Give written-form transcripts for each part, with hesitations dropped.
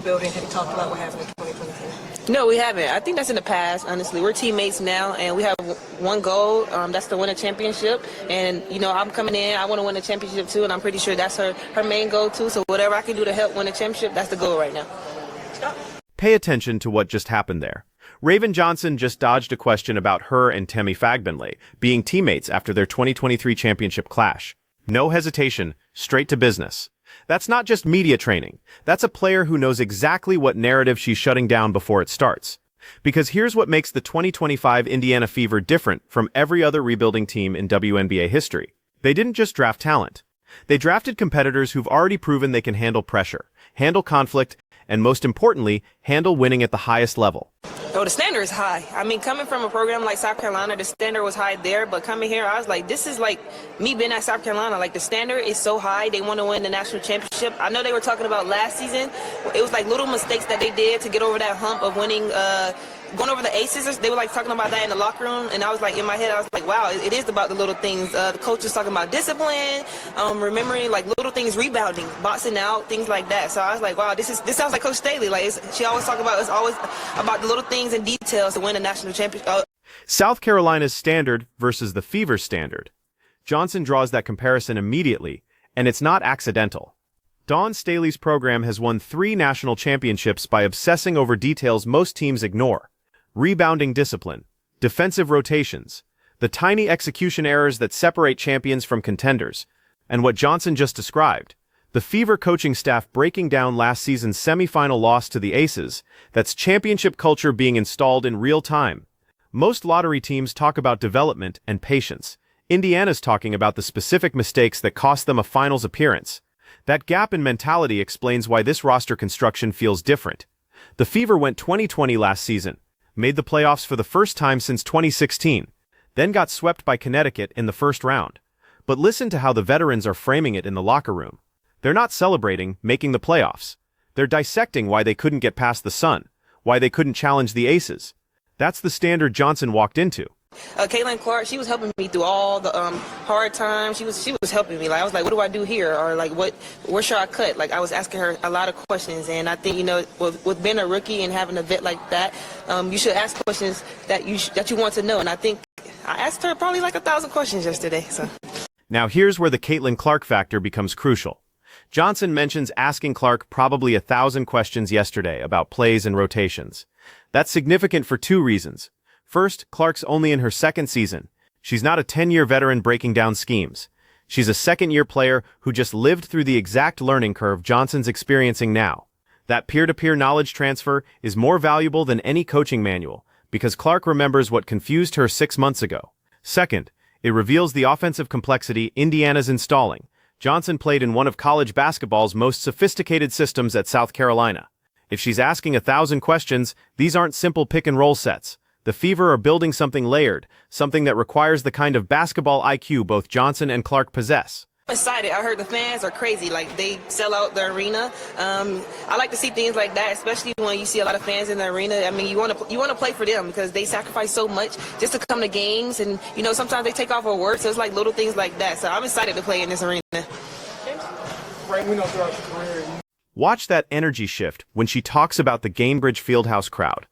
rebuilding? Have you talked about what happened in 2023? No, we haven't. I think that's in the past, honestly. We're teammates now, and we have one goal. That's to win a championship. And, you know, I'm coming in. I want to win a championship, too, and I'm pretty sure that's her main goal, too. So whatever I can do to help win a championship, that's the goal right now. Pay attention to what just happened there. Raven Johnson just dodged a question about her and Tammy Fagbenle being teammates after their 2023 championship clash. No hesitation, straight to business. That's not just media training. That's a player who knows exactly what narrative she's shutting down before it starts. Because here's what makes the 2025 Indiana Fever different from every other rebuilding team in WNBA history. They didn't just draft talent. They drafted competitors who've already proven they can handle pressure, handle conflict, and most importantly, handle winning at the highest level. Oh, the standard is high. I mean, coming from a program like South Carolina, the standard was high there, but coming here, I was like, this is like me being at South Carolina. Like, the standard is so high. They want to win the national championship. I know they were talking about last season. It was like little mistakes that they did to get over that hump of winning, going over the aces. They were like talking about that in the locker room, and I was like, in my head, I was like, wow, it is about the little things. The coach was talking about discipline, remembering like little things, rebounding, boxing out, things like that. So I was like, wow, this sounds like Coach Staley. Like, she always talk about, it's always about the little things and details to win a national championship. South Carolina's standard versus the Fever's standard. Johnson draws that comparison immediately, and it's not accidental. Dawn Staley's program has won 3 national championships by obsessing over details most teams ignore. Rebounding discipline, defensive rotations, the tiny execution errors that separate champions from contenders, and what Johnson just described, the Fever coaching staff breaking down last season's semifinal loss to the Aces. That's championship culture being installed in real time. Most lottery teams talk about development and patience. Indiana's talking about the specific mistakes that cost them a finals appearance. That gap in mentality explains why this roster construction feels different. The Fever went 20-20 last season, made the playoffs for the first time since 2016, then got swept by Connecticut in the first round. But listen to how the veterans are framing it in the locker room. They're not celebrating making the playoffs. They're dissecting why they couldn't get past the Sun, why they couldn't challenge the Aces. That's the standard Johnson walked into. Clark, she was helping me through all the hard times. She was helping me. Like, I was like, what do I do here? Or like, where should I cut? Like, I was asking her a lot of questions. And I think, you know, with being a rookie and having a vet like that, you should ask questions that you want to know. And I think I asked her probably like 1,000 questions yesterday. So now here's where the Caitlin Clark factor becomes crucial. Johnson mentions asking Clark probably 1,000 questions yesterday about plays and rotations. That's significant for 2 reasons. First, Clark's only in her 2nd season. She's not a 10-year veteran breaking down schemes. She's a 2nd-year player who just lived through the exact learning curve Johnson's experiencing now. That peer-to-peer knowledge transfer is more valuable than any coaching manual because Clark remembers what confused her 6 months ago. Second, it reveals the offensive complexity Indiana's installing. Johnson played in one of college basketball's most sophisticated systems at South Carolina. If she's asking 1,000 questions, these aren't simple pick-and-roll sets. The Fever are building something layered, something that requires the kind of basketball IQ both Johnson and Clark possess. I'm excited. I heard the fans are crazy. Like, they sell out the arena. I like to see things like that, especially when you see a lot of fans in the arena. I mean, you want to play for them because they sacrifice so much just to come to games, and you know sometimes they take off of work. So it's like little things like that. So I'm excited to play in this arena. Right, we know throughout your career. Watch that energy shift when she talks about the Gainbridge Fieldhouse crowd.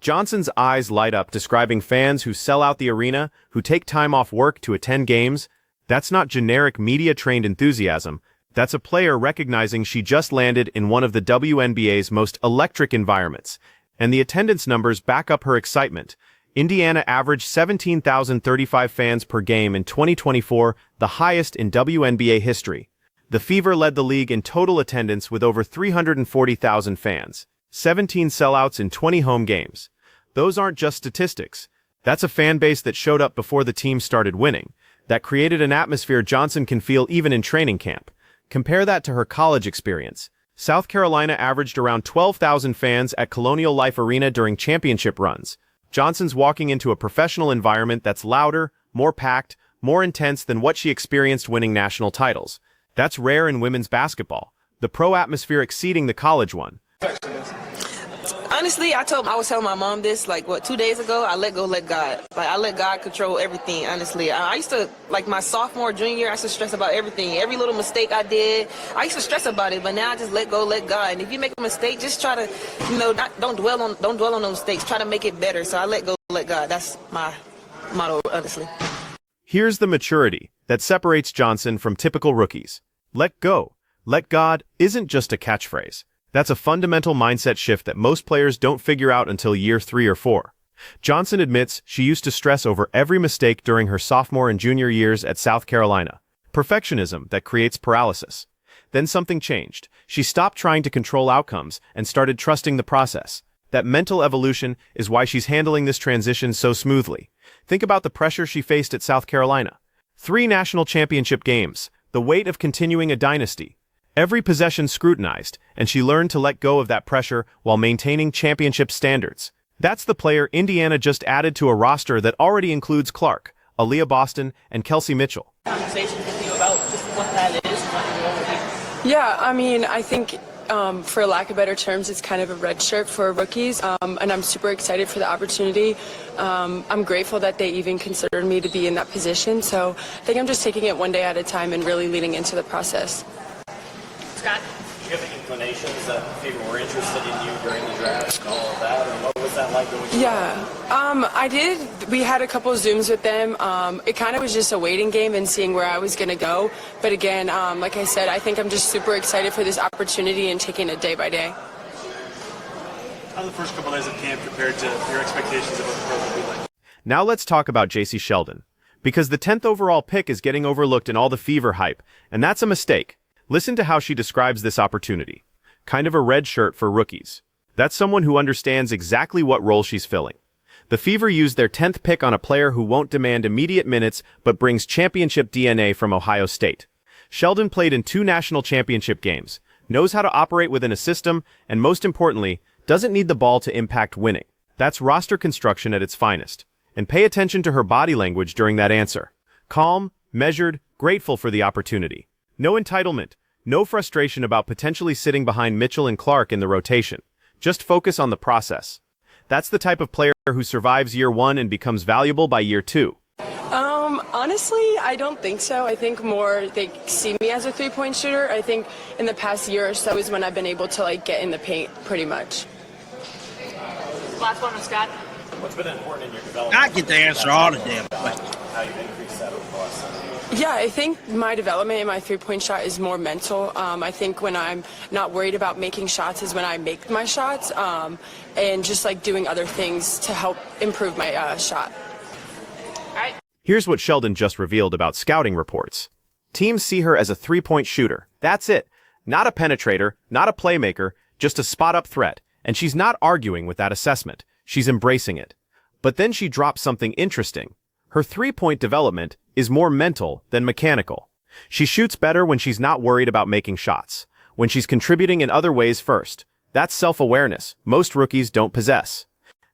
Johnson's eyes light up describing fans who sell out the arena, who take time off work to attend games. That's not generic media-trained enthusiasm. That's a player recognizing she just landed in one of the WNBA's most electric environments. And the attendance numbers back up her excitement. Indiana averaged 17,035 fans per game in 2024, the highest in WNBA history. The Fever led the league in total attendance with over 340,000 fans. 17 sellouts in 20 home games. Those aren't just statistics. That's a fan base that showed up before the team started winning. That created an atmosphere Johnson can feel even in training camp. Compare that to her college experience. South Carolina averaged around 12,000 fans at Colonial Life Arena during championship runs. Johnson's walking into a professional environment that's louder, more packed, more intense than what she experienced winning national titles. That's rare in women's basketball, the pro atmosphere exceeding the college one. Honestly, I was telling my mom this, like, 2 days ago? I let go, let God. Like, I let God control everything, honestly. I used to, like, my sophomore, junior year, I used to stress about everything. Every little mistake I did, I used to stress about it, but now I just let go, let God. And if you make a mistake, just try to, don't dwell on those mistakes. Try to make it better. So I let go, let God. That's my motto, honestly. Here's the maturity that separates Johnson from typical rookies. Let go, let God isn't just a catchphrase. That's a fundamental mindset shift that most players don't figure out until year 3 or 4. Johnson admits she used to stress over every mistake during her sophomore and junior years at South Carolina. Perfectionism that creates paralysis. Then something changed. She stopped trying to control outcomes and started trusting the process. That mental evolution is why she's handling this transition so smoothly. Think about the pressure she faced at South Carolina. 3 national championship games, the weight of continuing a dynasty. Every possession scrutinized, and she learned to let go of that pressure while maintaining championship standards. That's the player Indiana just added to a roster that already includes Clark, Aaliyah Boston, and Kelsey Mitchell. Conversation with you about just what that is. Yeah, I mean, I think for lack of better terms, it's kind of a red shirt for rookies, and I'm super excited for the opportunity. I'm grateful that they even considered me to be in that position, so I think I'm just taking it one day at a time and really leaning into the process. Scott? Did you have the inclinations that people were interested in you during the draft and all of that, or what was that like going through? Yeah, I did. We had a couple of Zooms with them. It kind of was just a waiting game and seeing where I was going to go. But again, like I said, I think I'm just super excited for this opportunity and taking it day by day. How the first couple days of camp compared to your expectations of what the program will be like? Now let's talk about J.C. Sheldon. Because the 10th overall pick is getting overlooked in all the fever hype, and that's a mistake. Listen to how she describes this opportunity. Kind of a red shirt for rookies. That's someone who understands exactly what role she's filling. The Fever used their 10th pick on a player who won't demand immediate minutes but brings championship DNA from Ohio State. Sheldon played in 2 national championship games, knows how to operate within a system, and most importantly, doesn't need the ball to impact winning. That's roster construction at its finest. And pay attention to her body language during that answer. Calm, measured, grateful for the opportunity. No entitlement, no frustration about potentially sitting behind Mitchell and Clark in the rotation. Just focus on the process. That's the type of player who survives year 1 and becomes valuable by year 2. Honestly, I don't think so. I think more they see me as a three-point shooter. I think in the past year or so is when I've been able to get in the paint pretty much. Last one, Scott. What's been important in your development? I get the answer all the damn questions. How you've increased that over the last 7 years? Yeah, I think my development in my three-point shot is more mental. I think when I'm not worried about making shots is when I make my shots, and just doing other things to help improve my shot. All right. Here's what Sheldon just revealed about scouting reports. Teams see her as a three-point shooter. That's it. Not a penetrator, not a playmaker, just a spot-up threat. And she's not arguing with that assessment. She's embracing it. But then she drops something interesting. Her three-point development is more mental than mechanical. She shoots better when she's not worried about making shots, when she's contributing in other ways first. That's self-awareness most rookies don't possess.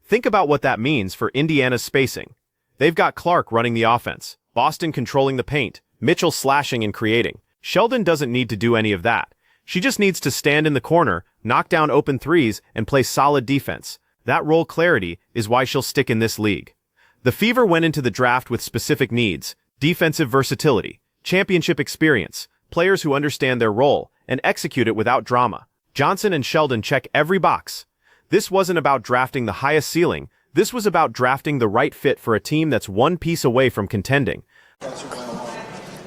Think about what that means for Indiana's spacing. They've got Clark running the offense, Boston controlling the paint, Mitchell slashing and creating. Sheldon doesn't need to do any of that. She just needs to stand in the corner, knock down open threes, and play solid defense. That role clarity is why she'll stick in this league. The Fever went into the draft with specific needs: defensive versatility, championship experience, players who understand their role, and execute it without drama. Johnson and Sheldon check every box. This wasn't about drafting the highest ceiling. This was about drafting the right fit for a team that's one piece away from contending.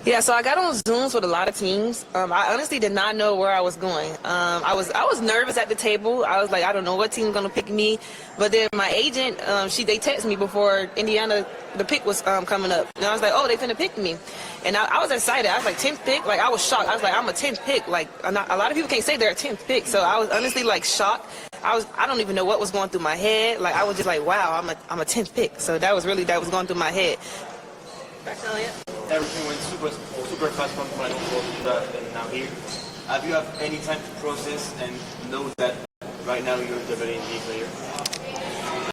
Yeah, so I got on Zooms with a lot of teams. I honestly did not know where I was going. I was nervous at the table. I was like, I don't know what team's gonna pick me. But then my agent, they texted me before Indiana, the pick was coming up, and I was like, oh, they finna pick me, and I was excited. I was like, 10th pick, I was shocked. I was like, I'm a 10th pick. A lot of people can't say they're a 10th pick, so I was honestly shocked. I don't even know what was going through my head. I was just like, wow, I'm a 10th pick. So that was going through my head. Back to Elliot. Everything went super fast from when I don't go to that and now here. Have you had any time to process and know that right now you're the very NBA player?